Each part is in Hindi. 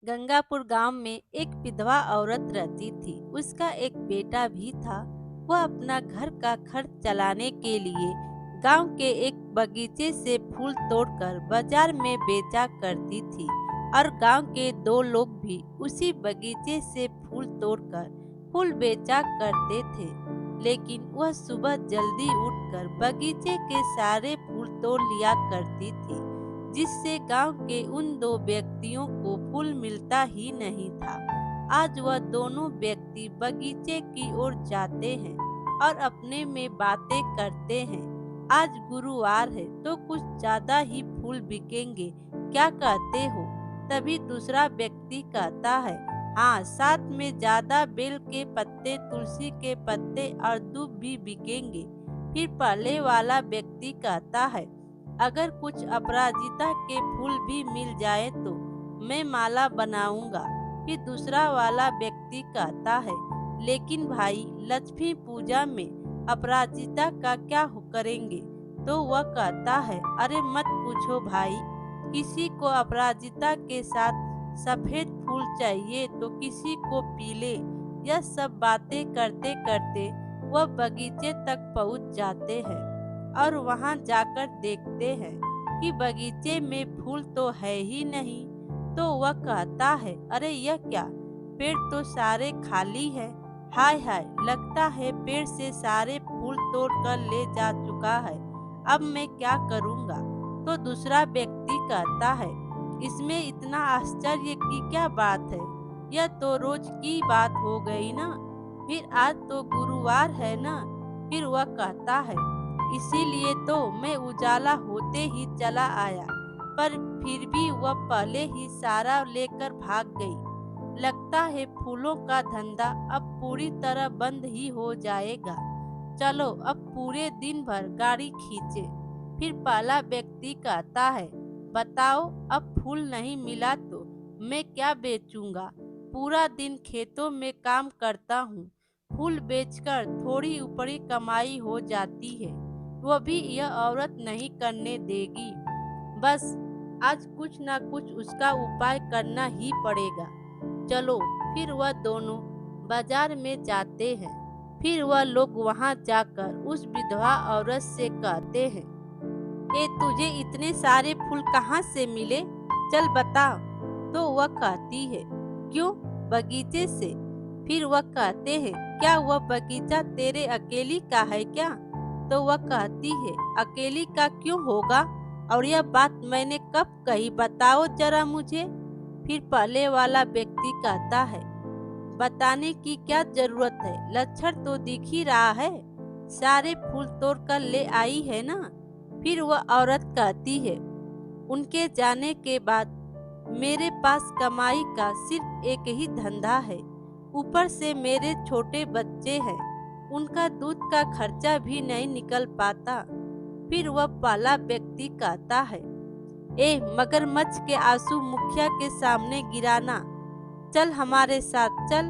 गंगापुर गांव में एक विधवा औरत रहती थी। उसका एक बेटा भी था। वह अपना घर का खर्च चलाने के लिए गांव के एक बगीचे से फूल तोड़कर बाजार में बेचा करती थी और गांव के दो लोग भी उसी बगीचे से फूल तोड़कर फूल बेचा करते थे। लेकिन वह सुबह जल्दी उठकर बगीचे के सारे फूल तोड़ लिया करती थी, जिससे गांव के उन दो व्यक्तियों को फूल मिलता ही नहीं था। आज वह दोनों व्यक्ति बगीचे की ओर जाते हैं और अपने में बातें करते हैं। आज गुरुवार है तो कुछ ज्यादा ही फूल बिकेंगे, क्या कहते हो? तभी दूसरा व्यक्ति कहता है, हाँ, साथ में ज्यादा बेल के पत्ते, तुलसी के पत्ते और दूब भी बिकेंगे। फिर पहले वाला व्यक्ति कहता है, अगर कुछ अपराजिता के फूल भी मिल जाए तो मैं माला बनाऊंगा। फिर दूसरा वाला व्यक्ति कहता है, लेकिन भाई, लक्ष्मी पूजा में अपराजिता का क्या करेंगे? तो वह कहता है, अरे मत पूछो भाई, किसी को अपराजिता के साथ सफेद फूल चाहिए तो किसी को पीले। यह सब बातें करते करते वह बगीचे तक पहुंच जाते हैं और वहां जाकर देखते हैं कि बगीचे में फूल तो है ही नहीं। तो वह कहता है, अरे यह क्या, पेड़ तो सारे खाली है। हाय हाय, लगता है पेड़ से सारे फूल तोड़ कर ले जा चुका है। अब मैं क्या करूंगा? तो दूसरा व्यक्ति कहता है, इसमें इतना आश्चर्य की क्या बात है? यह तो रोज की बात हो गई ना। फिर आज तो गुरुवार है ना। फिर वह कहता है, इसीलिए तो मैं उजाला होते ही चला आया, पर फिर भी वह पहले ही सारा लेकर भाग गई। लगता है फूलों का धंधा अब पूरी तरह बंद ही हो जाएगा। चलो अब पूरे दिन भर गाड़ी खींचे। फिर पहला व्यक्ति कहता है, बताओ, अब फूल नहीं मिला तो मैं क्या बेचूंगा? पूरा दिन खेतों में काम करता हूँ, फूल बेचकर थोड़ी ऊपरी कमाई हो जाती है, वो भी यह औरत नहीं करने देगी। बस आज कुछ ना कुछ उसका उपाय करना ही पड़ेगा। चलो, फिर वह दोनों बाजार में जाते हैं। फिर वह लोग वहां जाकर उस विधवा औरत से कहते हैं, ए, तुझे इतने सारे फूल कहाँ से मिले? चल बता। तो वह कहती है, क्यों, बगीचे से। फिर वह कहते हैं, क्या वह बगीचा तेरे अकेली का है क्या? तो वह कहती है, अकेली का क्यों होगा, और यह बात मैंने कब कही, बताओ जरा मुझे। फिर पहले वाला व्यक्ति कहता है, बताने की क्या जरूरत है, लक्षण तो दिख ही रहा है, सारे फूल तोड़ कर ले आई है ना। फिर वह औरत कहती है, उनके जाने के बाद मेरे पास कमाई का सिर्फ एक ही धंधा है, ऊपर से मेरे छोटे बच्चे हैं, उनका दूध का खर्चा भी नहीं निकल पाता। फिर वह पहला व्यक्ति कहता है, ए, मगरमच्छ के आंसू मुखिया के सामने गिराना, चल हमारे साथ चल।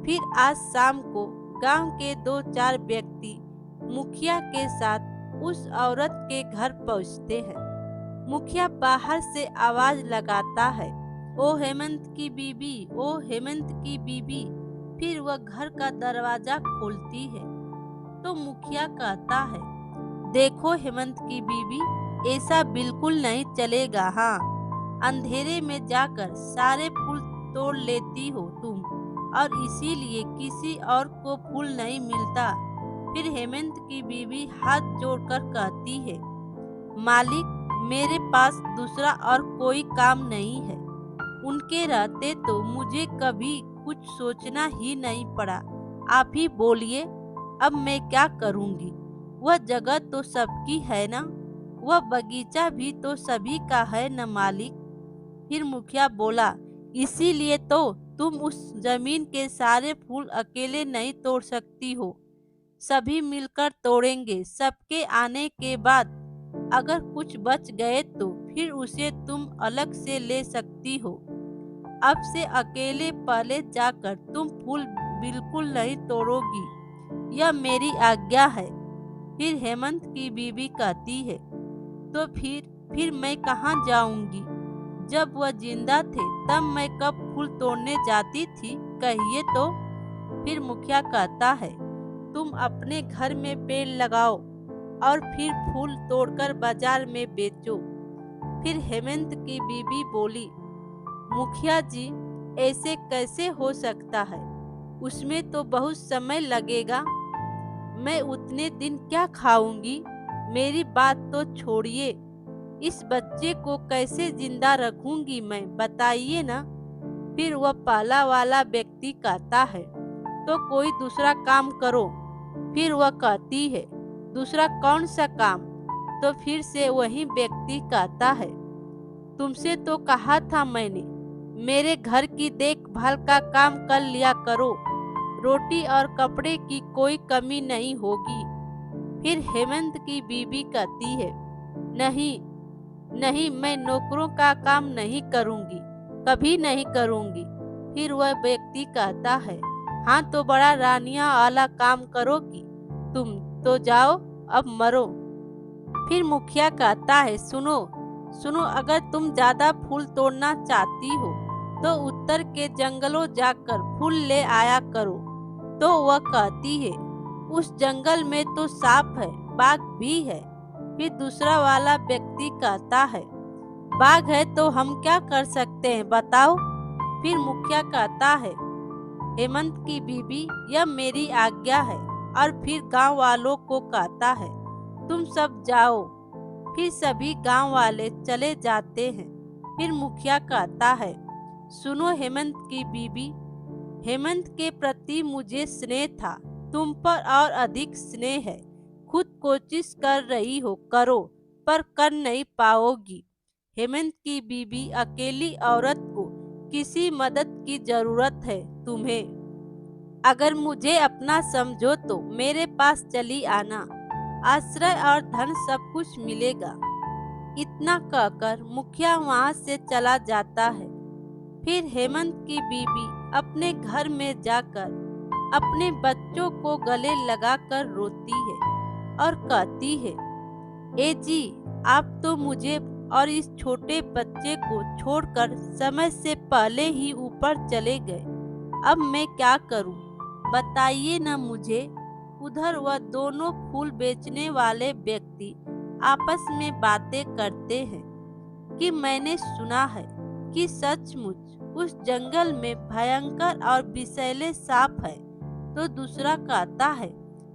फिर आज शाम को गांव के दो चार व्यक्ति मुखिया के साथ उस औरत के घर पहुंचते हैं। मुखिया बाहर से आवाज लगाता है, ओ हेमंत की बीबी, ओ हेमंत की बीबी। फिर वह घर का दरवाजा खोलती है तो मुखिया कहता है, देखो हेमंत की बीबी, ऐसा बिल्कुल नहीं चलेगा। हाँ, अंधेरे में जाकर सारे फूल तोड़ लेती हो तुम, और इसीलिए किसी और को फूल नहीं मिलता। फिर हेमंत की बीवी हाथ जोड़कर कहती है, मालिक, मेरे पास दूसरा और कोई काम नहीं है, उनके रहते तो मुझे कभी कुछ सोचना ही नहीं पड़ा। आप ही बोलिए, अब मैं क्या करूंगी? वह जगह तो सबकी है ना, वह बगीचा भी तो सभी का है न मालिक। फिर मुखिया बोला, इसीलिए तो तुम उस जमीन के सारे फूल अकेले नहीं तोड़ सकती हो, सभी मिलकर तोड़ेंगे। सबके आने के बाद अगर कुछ बच गए तो फिर उसे तुम अलग से ले सकती हो। अब से अकेले पहले जाकर तुम फूल बिल्कुल नहीं तोड़ोगी, यह मेरी आज्ञा है। फिर हेमंत की बीवी कहती है, तो फिर मैं कहाँ जाऊंगी? जब वह जिंदा थे तब मैं कब फूल तोड़ने जाती थी, कहिए तो। फिर मुखिया कहता है, तुम अपने घर में पेड़ लगाओ और फिर फूल तोड़कर बाजार में बेचो। फिर हेमंत की बीवी बोली, मुखिया जी, ऐसे कैसे हो सकता है? उसमें तो बहुत समय लगेगा। मैं उतने दिन क्या खाऊंगी? मेरी बात तो छोड़िए, इस बच्चे को कैसे जिंदा रखूंगी मैं, बताइए ना। फिर वह पाला वाला व्यक्ति कहता है, तो कोई दूसरा काम करो। फिर वह कहती है, दूसरा कौन सा काम? तो फिर से वही व्यक्ति कहता है, तुमसे तो कहा था मैंने, मेरे घर की देखभाल का काम कर लिया करो, रोटी और कपड़े की कोई कमी नहीं होगी। फिर हेमंत की बीवी कहती है, नहीं नहीं, मैं नौकरों का काम नहीं करूंगी, कभी नहीं करूंगी। फिर वह व्यक्ति कहता है, हाँ तो बड़ा रानिया वाला काम करोगी, तुम तो जाओ, अब मरो। फिर मुखिया कहता है, सुनो सुनो, अगर तुम ज्यादा फूल तोड़ना चाहती हो तो उत्तर के जंगलों जाकर फूल ले आया करो। तो वह कहती है, उस जंगल में तो सांप है, बाघ भी है। फिर दूसरा वाला व्यक्ति कहता है, बाघ है तो हम क्या कर सकते हैं, बताओ। फिर मुखिया कहता है, हेमंत की बीबी, यह मेरी आज्ञा है। और फिर गांव वालों को कहता है, तुम सब जाओ। फिर सभी गांव वाले चले जाते हैं। फिर मुखिया कहता है, सुनो हेमंत की बीबी, हेमंत के प्रति मुझे स्नेह था, तुम पर और अधिक स्नेह है। खुद कोशिश कर रही हो, करो, पर कर नहीं पाओगी। हेमंत की बीबी, अकेली औरत को किसी मदद की जरूरत है तुम्हें। अगर मुझे अपना समझो तो मेरे पास चली आना, आश्रय और धन सब कुछ मिलेगा। इतना कहकर मुखिया वहां से चला जाता है। फिर हेमंत की बीबी अपने घर में जाकर अपने बच्चों को गले लगाकर रोती है और कहती है, ए जी, आप तो मुझे और इस छोटे बच्चे को छोड़कर समय से पहले ही ऊपर चले गए। अब मैं क्या करूं, बताइए ना मुझे। उधर वह दोनों फूल बेचने वाले व्यक्ति आपस में बातें करते हैं कि मैंने सुना है कि सचमुच उस जंगल में भयंकर और विषैले सांप है। तो दूसरा कहता है,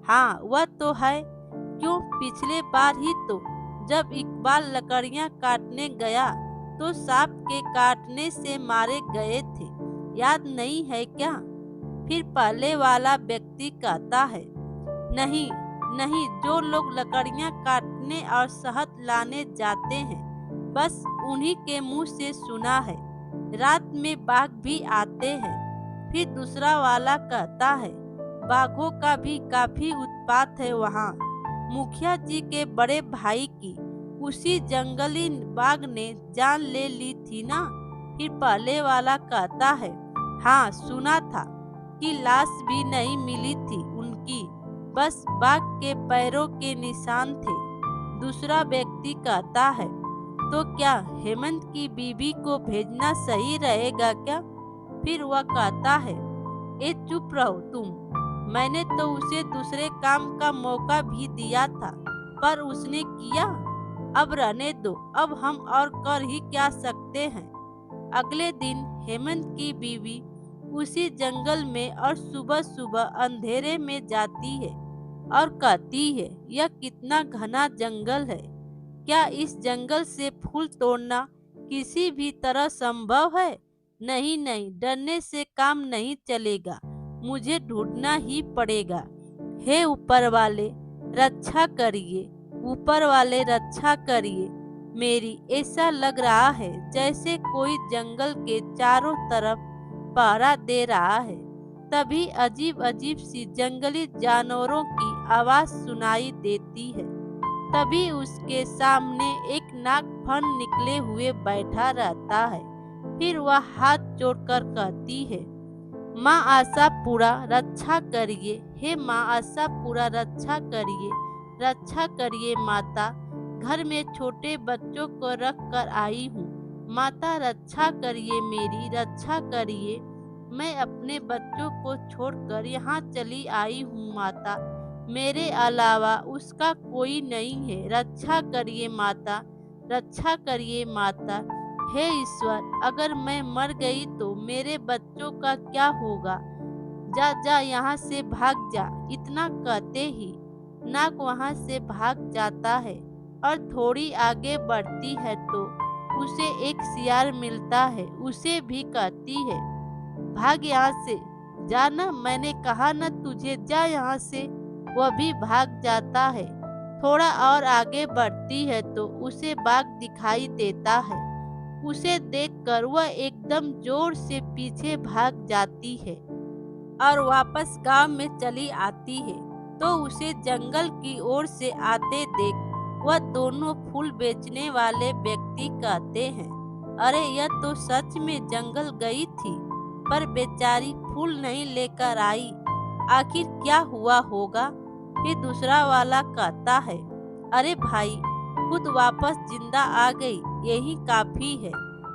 हाँ वह तो है, क्यों, पिछले बार ही तो जब इकबाल लकड़ियां काटने गया तो सांप के काटने से मारे गए थे, याद नहीं है क्या? फिर पहले वाला व्यक्ति कहता है, नहीं नहीं, जो लोग लकड़ियां काटने और शहद लाने जाते हैं बस उन्हीं के मुंह से सुना है, रात में बाघ भी आते हैं। फिर दूसरा वाला कहता है, बाघों का भी काफी उत्पात है वहाँ, मुखिया जी के बड़े भाई की उसी जंगली बाघ ने जान ले ली थी ना। फिर पहले वाला कहता है, हाँ सुना था कि लाश भी नहीं मिली थी उनकी, बस बाघ के पैरों के निशान थे। दूसरा व्यक्ति कहता है, तो क्या हेमंत की बीबी को भेजना सही रहेगा क्या? फिर वह कहता है, ए चुप रहो तुम, मैंने तो उसे दूसरे काम का मौका भी दिया था पर उसने किया, अब रहने दो, अब हम और कर ही क्या सकते हैं। अगले दिन हेमंत की बीवी उसी जंगल में और सुबह सुबह अंधेरे में जाती है और कहती है, यह कितना घना जंगल है, क्या इस जंगल से फूल तोड़ना किसी भी तरह संभव है? नहीं नहीं, डरने से काम नहीं चलेगा, मुझे ढूंढना ही पड़ेगा। हे ऊपर वाले रक्षा करिए, ऊपर वाले रक्षा करिए मेरी। ऐसा लग रहा है जैसे कोई जंगल के चारों तरफ पहरा दे रहा है। तभी अजीब अजीब सी जंगली जानवरों की आवाज सुनाई देती है। तभी उसके सामने एक नागफन निकले हुए बैठा रहता है। फिर वह हाथ जोड़कर कहती है, माँ आशापुरा रक्षा करिए, हे माँ आशापुरा रक्षा करिए, रक्षा करिए माता, घर में छोटे बच्चों को रख कर आई हूँ, माता रक्षा करिए, मेरी रक्षा करिए। मैं अपने बच्चों को छोड़कर यहाँ चली आई हूँ माता। मेरे अलावा उसका कोई नहीं है। रक्षा करिए माता, रक्षा करिए माता। हे ईश्वर, अगर मैं मर गई तो मेरे बच्चों का क्या होगा? जा जा यहाँ से भाग जा। इतना कहते ही नाग वहाँ से भाग जाता है और थोड़ी आगे बढ़ती है तो उसे एक सियार मिलता है। उसे भी कहती है, भाग यहाँ से, जाना, मैंने कहा न तुझे, जा यहाँ से। वह भी भाग जाता है। थोड़ा और आगे बढ़ती है तो उसे बाघ दिखाई देता है। उसे देखकर वह एकदम जोर से पीछे भाग जाती है और वापस गांव में चली आती है। तो उसे जंगल की ओर से आते देख वह दोनों फूल बेचने वाले व्यक्ति कहते हैं, अरे यह तो सच में जंगल गई थी, पर बेचारी फूल नहीं लेकर आई। आखिर क्या हुआ होगा? फिर दूसरा वाला कहता है, अरे भाई, खुद वापस जिंदा आ गई, यही काफी है।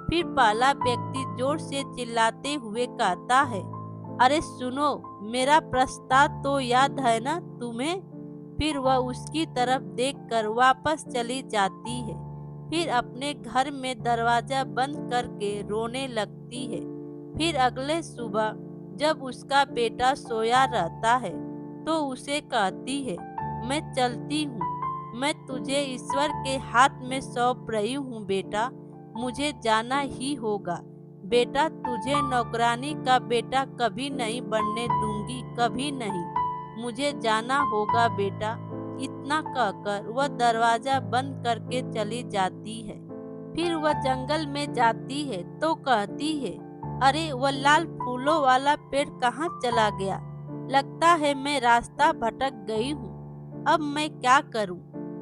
फिर पहला व्यक्ति जोर से चिल्लाते हुए कहता है, अरे सुनो, मेरा प्रस्ताव तो याद है ना तुम्हें? फिर वह उसकी तरफ देखकर वापस चली जाती है। फिर अपने घर में दरवाजा बंद करके रोने लगती है। फिर अगले सुबह जब उसका बेटा सोया रहता है तो उसे कहती है, मैं चलती हूँ, मैं तुझे ईश्वर के हाथ में सौंप रही हूँ बेटा, मुझे जाना ही होगा। बेटा, तुझे नौकरानी का बेटा कभी नहीं बनने दूंगी, कभी नहीं, मुझे जाना होगा बेटा। इतना कहकर वह दरवाजा बंद करके चली जाती है। फिर वह जंगल में जाती है तो कहती है, अरे वह लाल फूलों वाला पेड़ कहाँ चला गया? लगता है मैं रास्ता भटक गई हूँ, अब मैं क्या करूँ?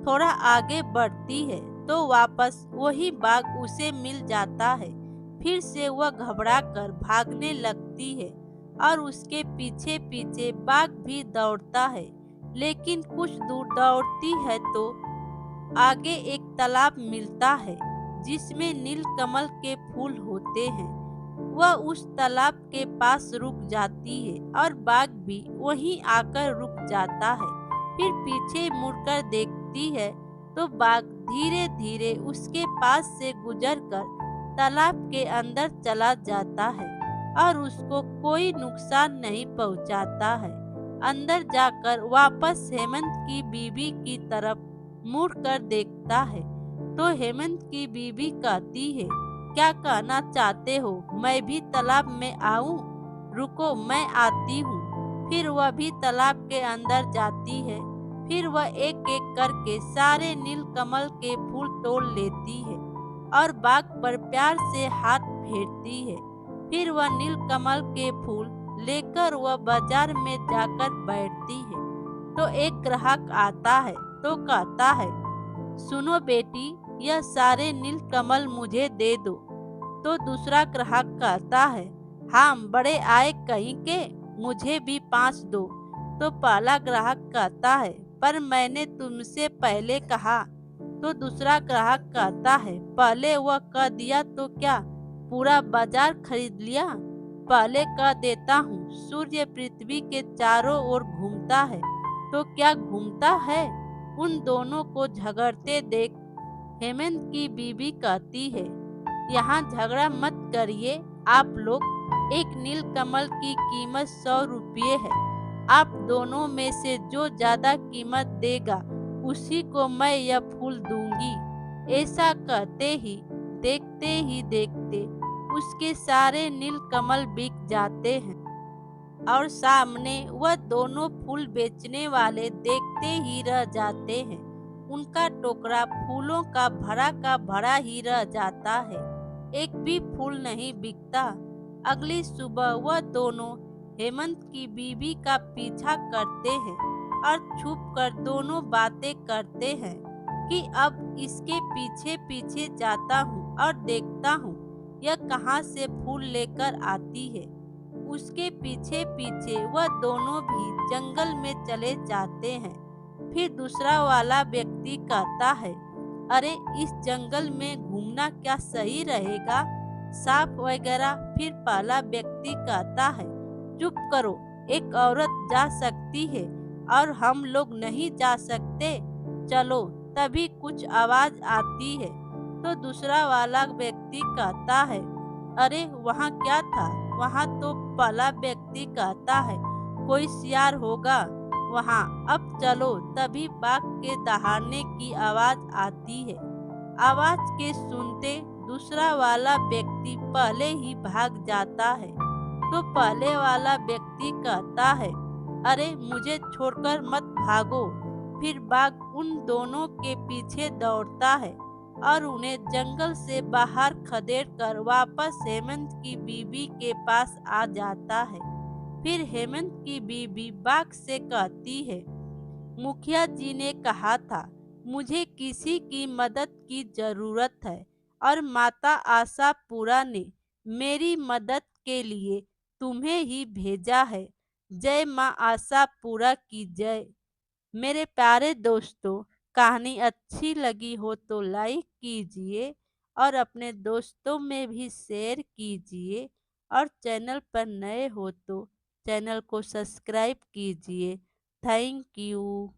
थोड़ा आगे बढ़ती है तो वापस वही बाघ उसे मिल जाता है। फिर से वह घबराकर भागने लगती है और उसके पीछे पीछे बाघ भी दौड़ता है। लेकिन कुछ दूर दौड़ती है तो आगे एक तालाब मिलता है जिसमें नीलकमल के फूल होते हैं। वह उस तालाब के पास रुक जाती है और बाघ भी वहीं आकर रुक जाता है। फिर पीछे मुड़कर देखती है तो बाघ धीरे धीरे उसके पास से गुजरकर तालाब के अंदर चला जाता है और उसको कोई नुकसान नहीं पहुंचाता है। अंदर जाकर वापस हेमंत की बीबी की तरफ मुड़कर देखता है तो हेमंत की बीबी कहती है, क्या कहना चाहते हो? मैं भी तालाब में आऊं? रुको, मैं आती हूँ। फिर वह भी तालाब के अंदर जाती है। फिर वह एक एक करके सारे नीलकमल के फूल तोड़ लेती है और बाघ पर प्यार से हाथ फेरती है। फिर वह नीलकमल के फूल लेकर वह बाजार में जाकर बैठती है तो एक ग्राहक आता है तो कहता है, सुनो बेटी, यह सारे नीलकमल मुझे दे दो। तो दूसरा ग्राहक कहता है, हाँ, बड़े आए कहीं के, मुझे भी 5 दो। तो पहला ग्राहक कहता है, पर मैंने तुमसे पहले कहा। तो दूसरा ग्राहक कहता है, पहले वह कह दिया तो क्या पूरा बाजार खरीद लिया? पहले कह देता हूँ, सूर्य पृथ्वी के चारों ओर घूमता है तो क्या घूमता है? उन दोनों को झगड़ते देख हेमंत की बीबी कहती है, यहाँ झगड़ा मत करिए आप लोग, एक नीलकमल की कीमत 100 रुपये है। आप दोनों में से जो ज्यादा कीमत देगा उसी को मैं यह फूल दूंगी। ऐसा कहते ही देखते उसके सारे नीलकमल बिक जाते हैं और सामने वह दोनों फूल बेचने वाले देखते ही रह जाते हैं। उनका टोकरा फूलों का भरा ही रह जाता है, एक भी फूल नहीं बिकता। अगली सुबह वह दोनों हेमंत की बीबी का पीछा करते हैं और छुप कर दोनों बातें करते हैं कि अब इसके पीछे पीछे जाता हूँ और देखता हूँ यह कहाँ से फूल लेकर आती है। उसके पीछे पीछे वह दोनों भी जंगल में चले जाते हैं। फिर दूसरा वाला व्यक्ति कहता है, अरे इस जंगल में घूमना क्या सही रहेगा? सांप वगैरह। फिर पहला व्यक्ति कहता है, चुप करो, एक औरत जा सकती है और हम लोग नहीं जा सकते। चलो। तभी कुछ आवाज आती है तो दूसरा वाला व्यक्ति कहता है, अरे वहाँ क्या था? वहाँ तो पहला व्यक्ति कहता है, कोई सियार होगा वहाँ। अब चलो। तभी बाघ के दहाड़ने की आवाज आती है। आवाज के सुनते दूसरा वाला व्यक्ति पहले ही भाग जाता है तो पहले वाला व्यक्ति कहता है, अरे मुझे छोड़कर मत भागो। फिर बाघ उन दोनों के पीछे दौड़ता है और उन्हें जंगल से बाहर खदेड़ कर वापस हेमंत की बीबी के पास आ जाता है। फिर हेमंत की बीबी बाघ से कहती है, मुखिया जी ने कहा था मुझे किसी की मदद की जरूरत है और माता आशापुरा ने मेरी मदद के लिए तुम्हें ही भेजा है। जय माँ आशापुरा की जय। मेरे प्यारे दोस्तों, कहानी अच्छी लगी हो तो लाइक कीजिए और अपने दोस्तों में भी शेयर कीजिए और चैनल पर नए हो तो चैनल को सब्सक्राइब कीजिए। Thank you.